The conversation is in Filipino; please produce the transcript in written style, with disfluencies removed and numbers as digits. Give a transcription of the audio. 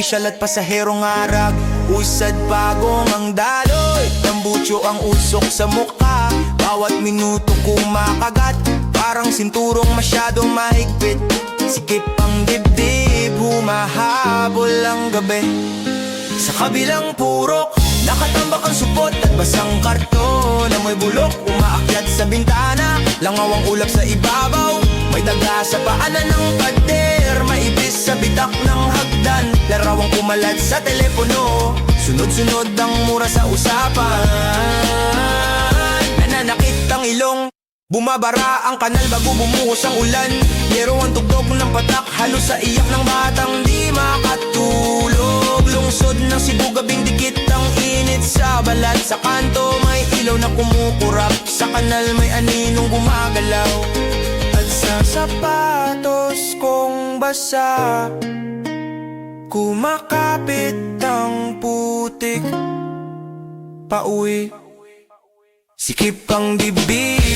Opisyal at pasaherong harag, usad bagong ang daloy. Tambutso ang usok sa mukha, bawat minuto kumakagat. Parang sinturong masyadong mahigpit, sikip ang dibdib, humahabol ang gabi. Sa kabilang purok, nakatambak ang supot at basang karton. Amoy bulok, umaakyat sa bintana, langaw ang ulap sa ibabaw. May daga sa paanan ng pader, maibis sa bitak ng hagdan. Larawang kumalat sa telepono, sunod-sunod ang mura sa usapan. Nananakit ang ilong, bumabara ang kanal bago bumuhos ang ulan. Yero ang tugtog ng patak, halos sa iyak ng batang di makatulog. Lungsod ng Cebu, gabing dikit ang init sa balat. Sa kanto may ilaw na kumukurap, sa kanal may aninong gumagalaw. At sa sapatos kong basa, kumakapit ang putik pauwi. Sikip ang dibdib.